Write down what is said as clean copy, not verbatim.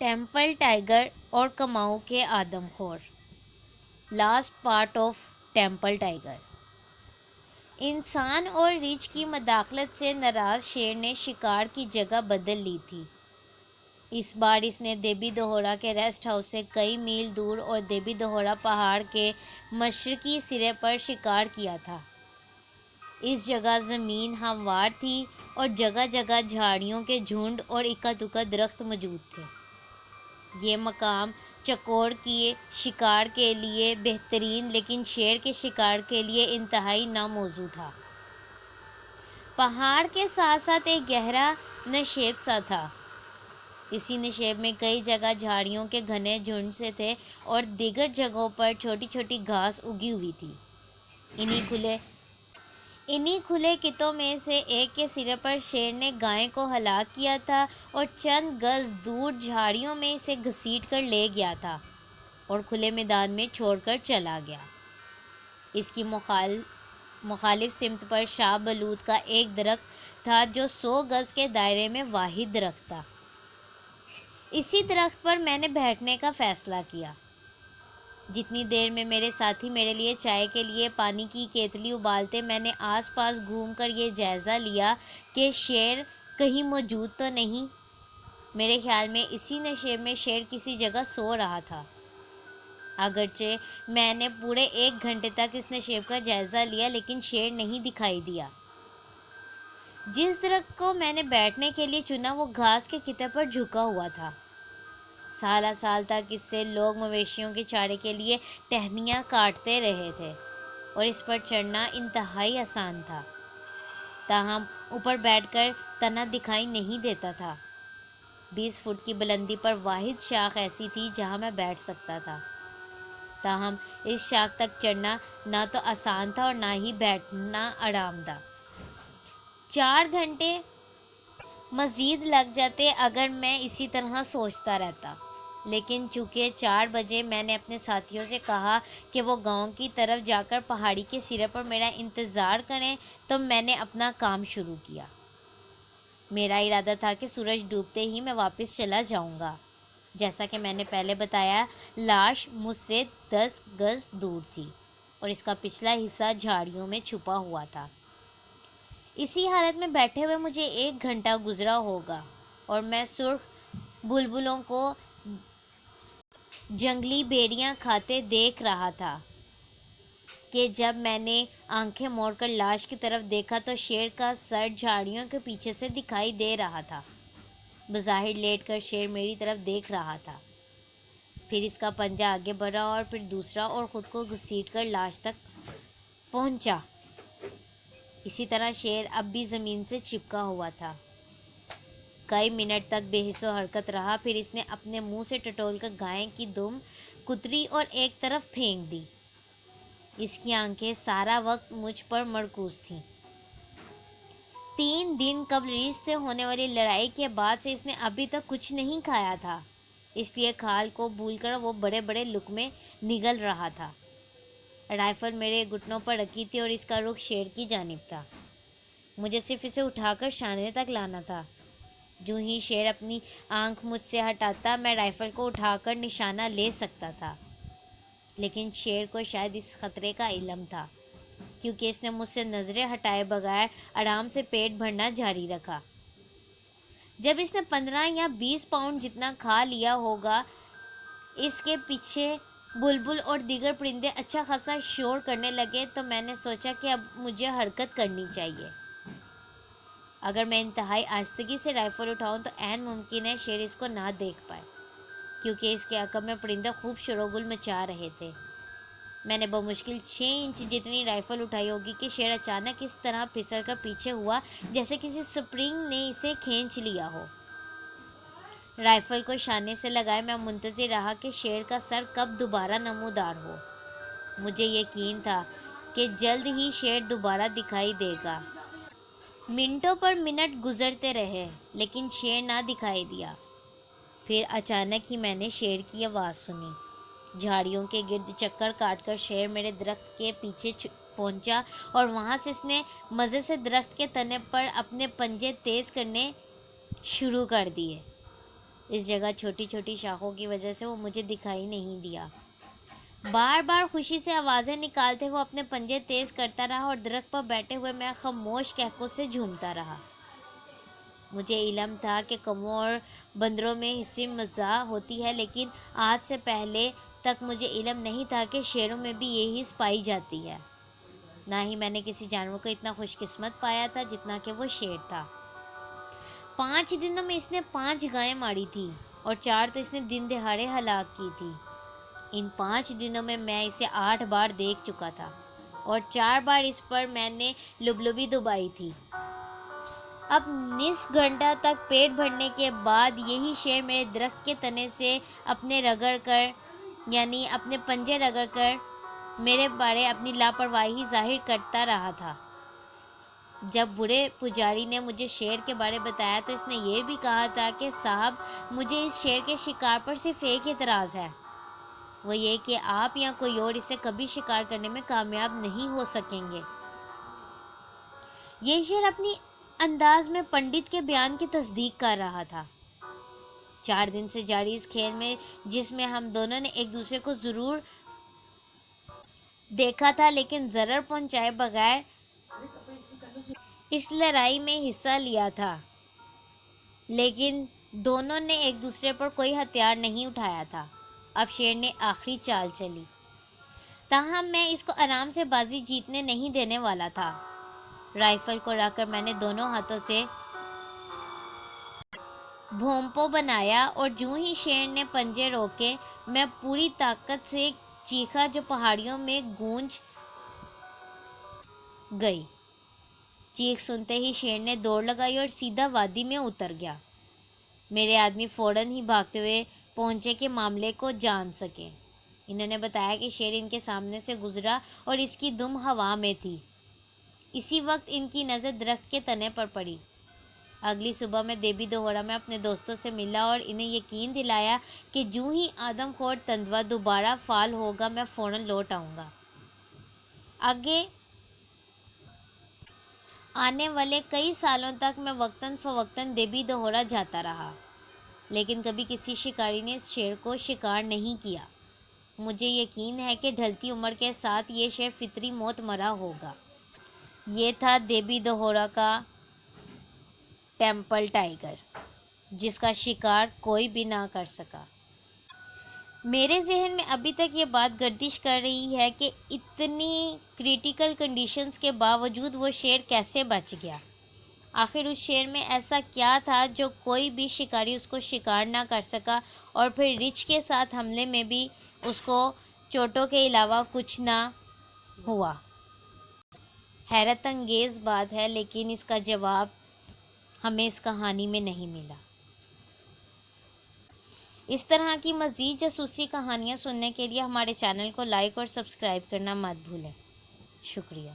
Temple tiger اور کماؤ کے آدم خور. Last part of temple tiger. انسان اور ریچھ کی مداخلت سے ناراض شیر نے شکار کی جگہ بدل لی تھی. اس بار اس نے دیبی دہوڑا کے ریسٹ ہاؤس سے کئی میل دور اور دیبی دہوڑا پہاڑ کے مشرقی سرے پر شکار کیا تھا. اس جگہ زمین ہموار تھی اور جگہ جگہ جھاڑیوں کے جھنڈ اور اکا دکا درخت موجود تھے. یہ مقام چکور کے شکار کے لیے بہترین لیکن شیر کے شکار کے لیے انتہائی ناموزوں تھا. پہاڑ کے ساتھ ساتھ ایک گہرا نشیب سا تھا. اسی نشیب میں کئی جگہ جھاڑیوں کے گھنے جھنڈ سے تھے اور دیگر جگہوں پر چھوٹی چھوٹی گھاس اگی ہوئی تھی. انہی کھلے کتوں میں سے ایک کے سرے پر شیر نے گائے کو ہلاک کیا تھا اور چند گز دور جھاڑیوں میں اسے گھسیٹ کر لے گیا تھا اور کھلے میدان میں چھوڑ کر چلا گیا. اس کی مخالف سمت پر شاہ بلوط کا ایک درخت تھا جو 100 گز کے دائرے میں واحد درخت تھا. اسی درخت پر میں نے بیٹھنے کا فیصلہ کیا. جتنی دیر میں میرے ساتھی میرے لیے چائے کے لیے پانی کی کیتلی ابالتے میں نے آس پاس گھوم کر یہ جائزہ لیا کہ شیر کہیں موجود تو نہیں. میرے خیال میں اسی نشیب میں شیر کسی جگہ سو رہا تھا. اگرچہ میں نے پورے 1 گھنٹے تک اس نشیب کا جائزہ لیا لیکن شیر نہیں دکھائی دیا. جس درخت کو میں نے بیٹھنے کے لیے چنا وہ گھاس کے کتے پر جھکا ہوا تھا. سالہ سال تک اس سے لوگ مویشیوں کے چارے کے لیے ٹہنیاں کاٹتے رہے تھے اور اس پر چڑھنا انتہائی آسان تھا. تاہم اوپر بیٹھ کر تنا دکھائی نہیں دیتا تھا. 20 فٹ کی بلندی پر واحد شاخ ایسی تھی جہاں میں بیٹھ سکتا تھا. تاہم اس شاخ تک چڑھنا نہ تو آسان تھا اور نہ ہی بیٹھنا آرام دہ. 4 گھنٹے مزید لگ جاتے اگر میں اسی طرح سوچتا رہتا. لیکن چونکہ 4 بجے میں نے اپنے ساتھیوں سے کہا کہ وہ گاؤں کی طرف جا کر پہاڑی کے سرے پر میرا انتظار کریں تو میں نے اپنا کام شروع کیا. میرا ارادہ تھا کہ سورج ڈوبتے ہی میں واپس چلا جاؤں گا. جیسا کہ میں نے پہلے بتایا لاش مجھ سے 10 گز دور تھی اور اس کا پچھلا حصہ جھاڑیوں میں چھپا ہوا تھا. اسی حالت میں بیٹھے ہوئے مجھے 1 گھنٹہ گزرا ہوگا اور میں سرخ بلبلوں کو جنگلی بھیڑیاں کھاتے دیکھ رہا تھا کہ جب میں نے آنکھیں موڑ کر لاش کی طرف دیکھا تو شیر کا سر جھاڑیوں کے پیچھے سے دکھائی دے رہا تھا. بظاہر لیٹ کر شیر میری طرف دیکھ رہا تھا. پھر اس کا پنجہ آگے بڑھا اور پھر دوسرا اور خود کو گھسیٹ کر لاش تک پہنچا. اسی طرح شیر اب بھی زمین سے چپکا ہوا تھا. کئی منٹ تک بے حس و حرکت رہا. پھر اس نے اپنے منہ سے ٹٹول کر گائے کی دم کتری اور ایک طرف پھینک دی. اس کی آنکھیں سارا وقت مجھ پر مرکوز تھیں. 3 دن قبل ریچھ سے ہونے والی لڑائی کے بعد سے اس نے ابھی تک کچھ نہیں کھایا تھا. اس لیے کھال کو بھول کر وہ بڑے بڑے لقمے نگل رہا تھا. رائفل میرے گھٹنوں پر رکھی تھی اور اس کا رخ شیر کی جانب تھا. مجھے صرف اسے اٹھا کر شانے تک لانا تھا. جو ہی شیر اپنی آنکھ مجھ سے ہٹاتا میں رائفل کو اٹھا کر نشانہ لے سکتا تھا. لیکن شیر کو شاید اس خطرے کا علم تھا کیونکہ اس نے مجھ سے نظریں ہٹائے بغیر آرام سے پیٹ بھرنا جاری رکھا. جب اس نے 15 یا 20 پاؤنڈ جتنا کھا لیا ہوگا اس کے پیچھے بلبل اور دیگر پرندے اچھا خاصا شور کرنے لگے تو میں نے سوچا کہ اب مجھے حرکت کرنی چاہیے. اگر میں انتہائی آہستگی سے رائفل اٹھاؤں تو عین ممکن ہے شیر اس کو نہ دیکھ پائے کیونکہ اس کے عقب میں پرندے خوب شور و گل مچا رہے تھے. میں نے بمشکل 6 انچ جتنی رائفل اٹھائی ہوگی کہ شیر اچانک اس طرح پھسل کر پیچھے ہوا جیسے کسی سپرنگ نے اسے کھینچ لیا ہو. رائفل کو شانے سے لگائے میں منتظر رہا کہ شیر کا سر کب دوبارہ نمودار ہو. مجھے یقین تھا کہ جلد ہی شیر دوبارہ دکھائی دے گا. منٹوں پر منٹ گزرتے رہے لیکن شیر نہ دکھائی دیا. پھر اچانک ہی میں نے شیر کی آواز سنی. جھاڑیوں کے گرد چکر کاٹ کر شیر میرے درخت کے پیچھے پہنچا اور وہاں سے اس نے مزے سے درخت کے تنے پر اپنے پنجے تیز کرنے شروع کر دیے. اس جگہ چھوٹی چھوٹی شاخوں کی وجہ سے وہ مجھے دکھائی نہیں دیا۔ بار بار خوشی سے آوازیں نکالتے ہوئے اپنے پنجے تیز کرتا رہا اور درخت پر بیٹھے ہوئے میں خاموش قہقہ سے جھومتا رہا۔ مجھے علم تھا کہ کووں اور بندروں میں حصہ مزاح ہوتی ہے، لیکن آج سے پہلے تک مجھے علم نہیں تھا کہ شیروں میں بھی یہ حس پائی جاتی ہے۔ نہ ہی میں نے کسی جانور کو اتنا خوش قسمت پایا تھا جتنا کہ وہ شیر تھا۔ 5 دنوں میں اس نے 5 گائیں ماری تھی اور 4 تو اس نے دن دہاڑے ہلاک کی تھی۔ ان 5 دنوں میں اسے 8 بار دیکھ چکا تھا اور 4 بار اس پر میں نے لبلبی دبائی تھی۔ اب نصف گھنٹہ تک پیٹ بھرنے کے بعد یہی شیر میرے درخت کے تنے سے اپنے پنجے رگڑ کر میرے بارے اپنی لاپرواہی ظاہر کرتا رہا تھا۔ جب بوڑھے پجاری نے مجھے شیر کے بارے بتایا تو اس نے یہ بھی کہا تھا کہ صاحب، مجھے اس شیر کے شکار پر صرف ایک اعتراض ہے، وہ یہ کہ آپ یا کوئی اور اسے کبھی شکار کرنے میں کامیاب نہیں ہو سکیں گے۔ یہ شیر اپنی انداز میں پنڈت کے بیان کی تصدیق کر رہا تھا۔ 4 دن سے جاری اس کھیل میں، جس میں ہم دونوں نے ایک دوسرے کو ضرور دیکھا تھا لیکن ضرر پہنچائے بغیر اس لڑائی میں حصہ لیا تھا، لیکن دونوں نے ایک دوسرے پر کوئی ہتھیار نہیں اٹھایا تھا۔ اب شیر نے آخری چال چلی، تاہم میں اس کو آرام سے بازی جیتنے نہیں دینے والا تھا۔ رائفل کو رکھ کر میں نے دونوں ہاتھوں سے بھونپو بنایا اور جوں ہی شیر نے پنجے روکے، میں پوری طاقت سے چیخا جو پہاڑیوں میں گونج گئی۔ چیخ سنتے ہی شیر نے دوڑ لگائی اور سیدھا وادی میں اتر گیا۔ میرے آدمی فوراً ہی بھاگتے ہوئے پہنچے کہ معاملے کو جان سکیں۔ انہوں نے بتایا کہ شیر ان کے سامنے سے گزرا اور اس کی دم ہوا میں تھی۔ اسی وقت ان کی نظر درخت کے تنے پر پڑی۔ اگلی صبح میں دیبی دہوڑا میں اپنے دوستوں سے ملا اور انہیں یقین دلایا کہ جوں ہی آدم خور تندوا دوبارہ فعال ہوگا میں فوراً لوٹ آؤں گا۔ آگے آنے والے کئی سالوں تک میں وقتاً فوقتاً دیبی دہوڑا جاتا رہا، لیکن کبھی کسی شکاری نے اس شیر کو شکار نہیں کیا۔ مجھے یقین ہے کہ ڈھلتی عمر کے ساتھ یہ شیر فطری موت مرا ہوگا۔ یہ تھا دیبی دہوڑا کا ٹیمپل ٹائیگر، جس کا شکار کوئی بھی نہ کر سکا۔ میرے ذہن میں ابھی تک یہ بات گردش کر رہی ہے کہ اتنی کریٹیکل کنڈیشنز کے باوجود وہ شیر کیسے بچ گیا۔ آخر اس شیر میں ایسا کیا تھا جو کوئی بھی شکاری اس کو شکار نہ کر سکا، اور پھر ریچھ کے ساتھ حملے میں بھی اس کو چوٹوں کے علاوہ کچھ نہ ہوا؟ حیرت انگیز بات ہے، لیکن اس کا جواب ہمیں اس کہانی میں نہیں ملا۔ اس طرح کی مزید جاسوسی کہانیاں سننے کے لیے ہمارے چینل کو لائک اور سبسکرائب کرنا مت بھولیں۔ شکریہ۔